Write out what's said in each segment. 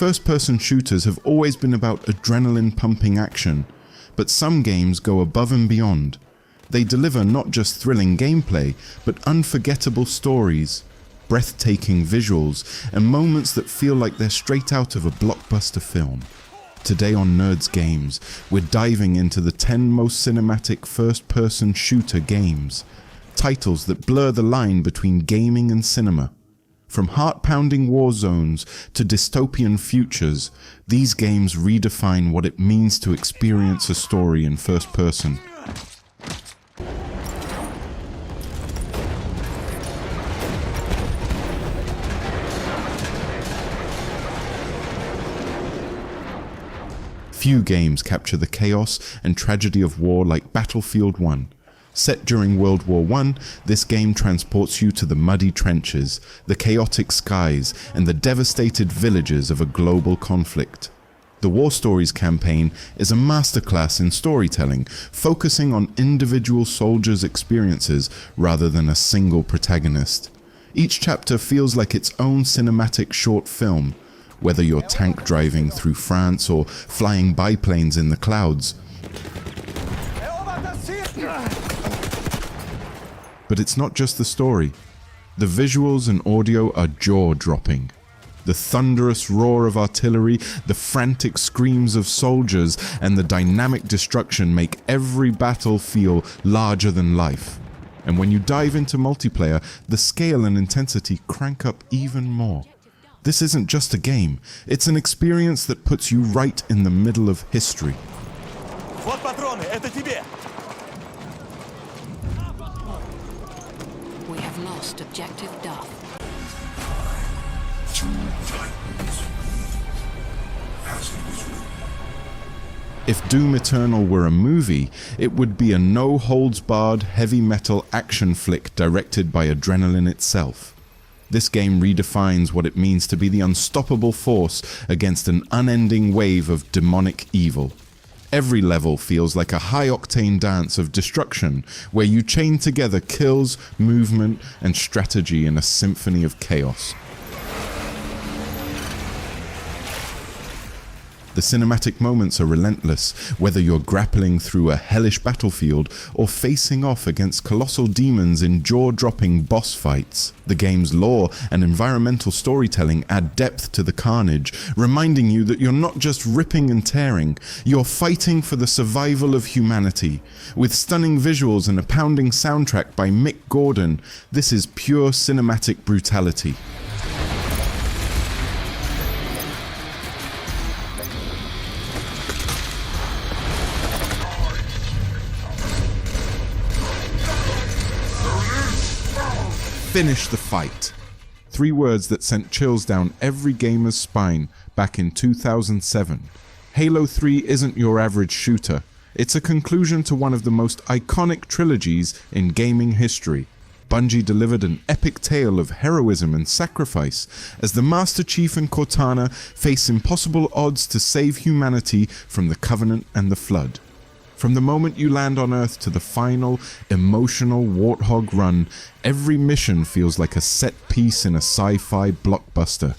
First-person shooters have always been about adrenaline-pumping action, but some games go above and beyond. They deliver not just thrilling gameplay, but unforgettable stories, breathtaking visuals, and moments that feel like they're straight out of a blockbuster film. Today on Nerds Games, we're diving into the 10 most cinematic first-person shooter games, titles that blur the line between gaming and cinema. From heart-pounding war zones to dystopian futures, these games redefine what it means to experience a story in first person. Few games capture the chaos and tragedy of war like Battlefield 1. Set during World War I, this game transports you to the muddy trenches, the chaotic skies, and the devastated villages of a global conflict. The War Stories campaign is a masterclass in storytelling, focusing on individual soldiers' experiences rather than a single protagonist. Each chapter feels like its own cinematic short film, whether you're tank driving through France or flying biplanes in the clouds. But it's not just the story. The visuals and audio are jaw-dropping. The thunderous roar of artillery, the frantic screams of soldiers, and the dynamic destruction make every battle feel larger than life. And when you dive into multiplayer, the scale and intensity crank up even more. This isn't just a game, it's an experience that puts you right in the middle of history. We have lost objective Duff. If Doom Eternal were a movie, it would be a no-holds-barred heavy metal action flick directed by adrenaline itself. This game redefines what it means to be the unstoppable force against an unending wave of demonic evil. Every level feels like a high-octane dance of destruction, where you chain together kills, movement, and strategy in a symphony of chaos. The cinematic moments are relentless, whether you're grappling through a hellish battlefield or facing off against colossal demons in jaw-dropping boss fights. The game's lore and environmental storytelling add depth to the carnage, reminding you that you're not just ripping and tearing, you're fighting for the survival of humanity. With stunning visuals and a pounding soundtrack by Mick Gordon, this is pure cinematic brutality. Finish the fight. 3 words that sent chills down every gamer's spine back in 2007. Halo 3 isn't your average shooter. It's a conclusion to one of the most iconic trilogies in gaming history. Bungie delivered an epic tale of heroism and sacrifice as the Master Chief and Cortana face impossible odds to save humanity from the Covenant and the Flood. From the moment you land on Earth to the final, emotional Warthog run, every mission feels like a set piece in a sci-fi blockbuster.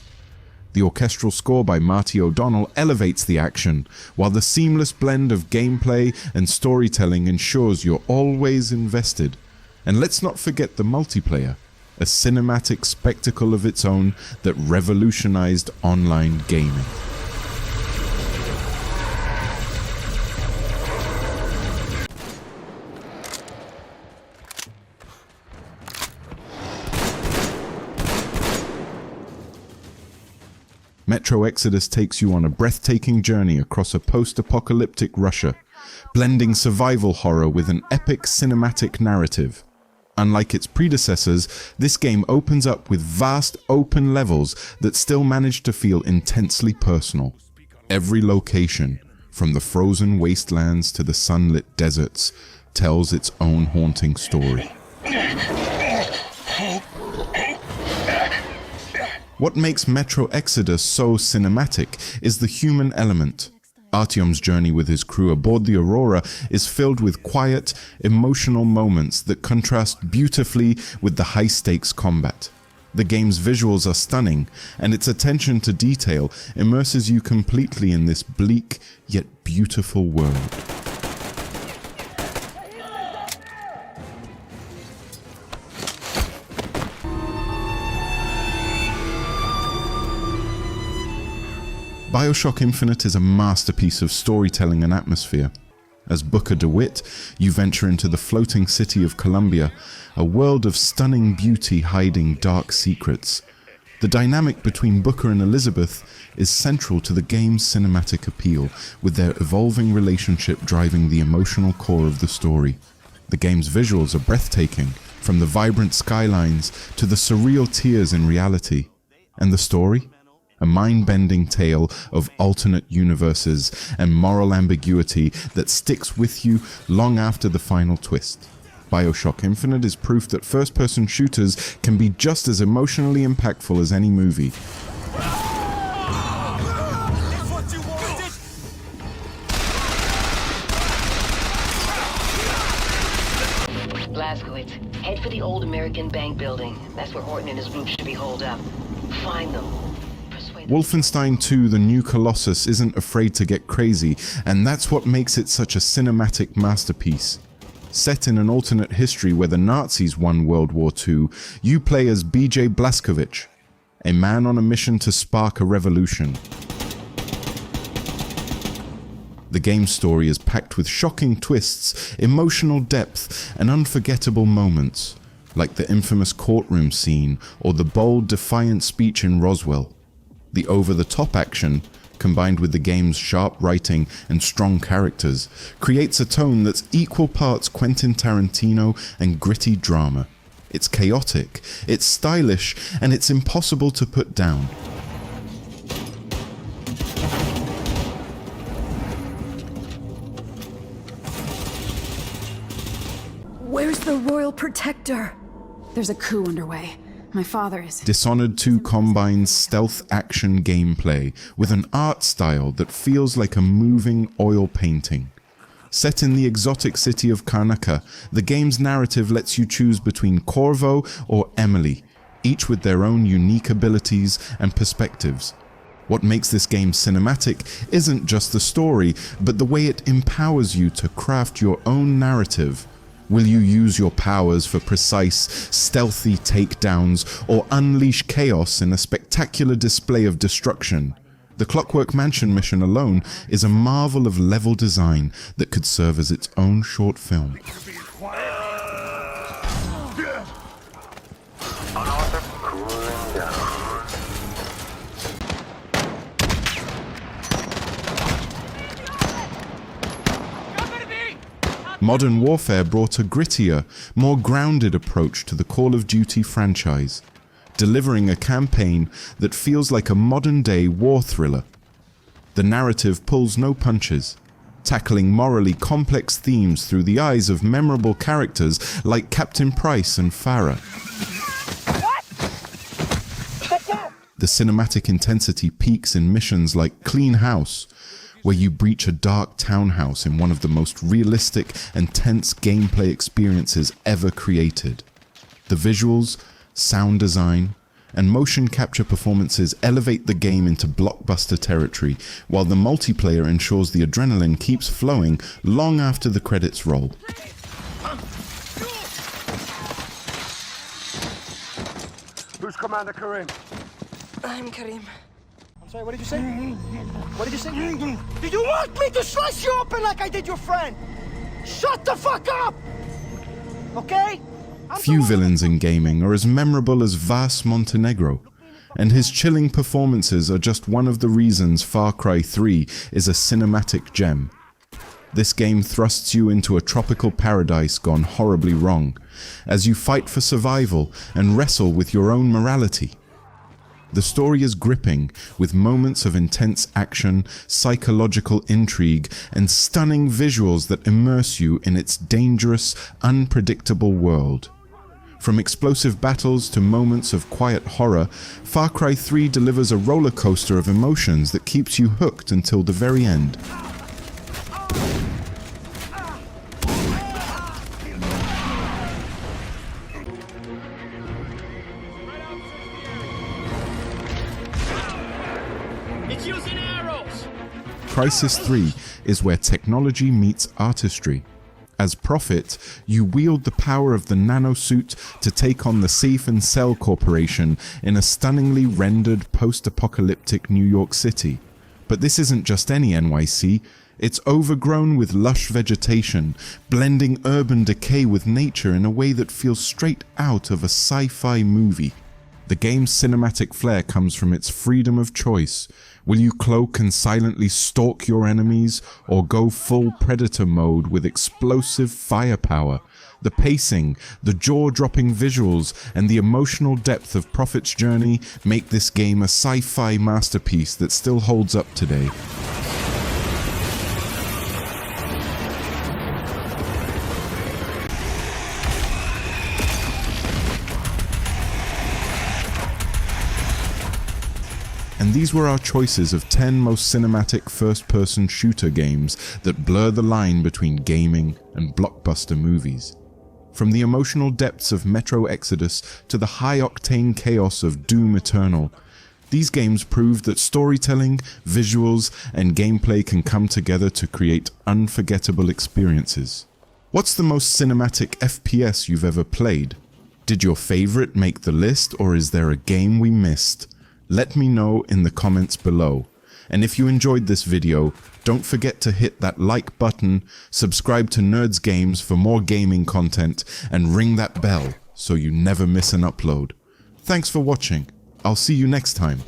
The orchestral score by Marty O'Donnell elevates the action, while the seamless blend of gameplay and storytelling ensures you're always invested. And let's not forget the multiplayer, a cinematic spectacle of its own that revolutionized online gaming. Metro Exodus takes you on a breathtaking journey across a post-apocalyptic Russia, blending survival horror with an epic cinematic narrative. Unlike its predecessors, this game opens up with vast open levels that still manage to feel intensely personal. Every location, from the frozen wastelands to the sunlit deserts, tells its own haunting story. What makes Metro Exodus so cinematic is the human element. Artyom's journey with his crew aboard the Aurora is filled with quiet, emotional moments that contrast beautifully with the high-stakes combat. The game's visuals are stunning, and its attention to detail immerses you completely in this bleak yet beautiful world. BioShock Infinite is a masterpiece of storytelling and atmosphere. As Booker DeWitt, you venture into the floating city of Columbia, a world of stunning beauty hiding dark secrets. The dynamic between Booker and Elizabeth is central to the game's cinematic appeal, with their evolving relationship driving the emotional core of the story. The game's visuals are breathtaking, from the vibrant skylines to the surreal tears in reality. And the story? A mind-bending tale of alternate universes and moral ambiguity that sticks with you long after the final twist. BioShock Infinite is proof that first-person shooters can be just as emotionally impactful as any movie. Blazkowicz, head for the old American Bank building. That's where Horton and his group should be holed up. Find them. Wolfenstein 2: The New Colossus isn't afraid to get crazy, and that's what makes it such a cinematic masterpiece. Set in an alternate history where the Nazis won World War II, you play as BJ Blazkowicz, a man on a mission to spark a revolution. The game's story is packed with shocking twists, emotional depth, and unforgettable moments, like the infamous courtroom scene or the bold, defiant speech in Roswell. The over-the-top action, combined with the game's sharp writing and strong characters, creates a tone that's equal parts Quentin Tarantino and gritty drama. It's chaotic, it's stylish, and it's impossible to put down. Where's the Royal Protector? There's a coup underway. My father is... Dishonored 2 combines stealth action gameplay with an art style that feels like a moving oil painting. Set in the exotic city of Karnaca, the game's narrative lets you choose between Corvo or Emily, each with their own unique abilities and perspectives. What makes this game cinematic isn't just the story, but the way it empowers you to craft your own narrative. Will you use your powers for precise, stealthy takedowns, or unleash chaos in a spectacular display of destruction? The Clockwork Mansion mission alone is a marvel of level design that could serve as its own short film. Modern Warfare brought a grittier, more grounded approach to the Call of Duty franchise, delivering a campaign that feels like a modern-day war thriller. The narrative pulls no punches, tackling morally complex themes through the eyes of memorable characters like Captain Price and Farah. The cinematic intensity peaks in missions like Clean House, where you breach a dark townhouse in one of the most realistic and tense gameplay experiences ever created. The visuals, sound design, and motion capture performances elevate the game into blockbuster territory, while the multiplayer ensures the adrenaline keeps flowing long after the credits roll. Who's Commander Karim? I'm Karim. Sorry, what did you say? What did you say? Do you want me to slice you open like I did your friend? Shut the fuck up! Okay? Few villains in gaming are as memorable as Vas Montenegro, and his chilling performances are just one of the reasons Far Cry 3 is a cinematic gem. This game thrusts you into a tropical paradise gone horribly wrong, as you fight for survival and wrestle with your own morality. The story is gripping, with moments of intense action, psychological intrigue, and stunning visuals that immerse you in its dangerous, unpredictable world. From explosive battles to moments of quiet horror, Far Cry 3 delivers a roller coaster of emotions that keeps you hooked until the very end. Crysis 3 is where technology meets artistry. As Prophet, you wield the power of the nanosuit to take on the Safe and Cell Corporation in a stunningly rendered post-apocalyptic New York City. But this isn't just any NYC, it's overgrown with lush vegetation, blending urban decay with nature in a way that feels straight out of a sci-fi movie. The game's cinematic flair comes from its freedom of choice. Will you cloak and silently stalk your enemies, or go full predator mode with explosive firepower? The pacing, the jaw-dropping visuals, and the emotional depth of Prophet's journey make this game a sci-fi masterpiece that still holds up today. And these were our choices of 10 most cinematic first-person shooter games that blur the line between gaming and blockbuster movies. From the emotional depths of Metro Exodus to the high-octane chaos of Doom Eternal, these games proved that storytelling, visuals, and gameplay can come together to create unforgettable experiences. What's the most cinematic FPS you've ever played? Did your favorite make the list, or is there a game we missed? Let me know in the comments below. And if you enjoyed this video, don't forget to hit that like button, subscribe to Nerds Games for more gaming content, and ring that bell so you never miss an upload. Thanks for watching. I'll see you next time.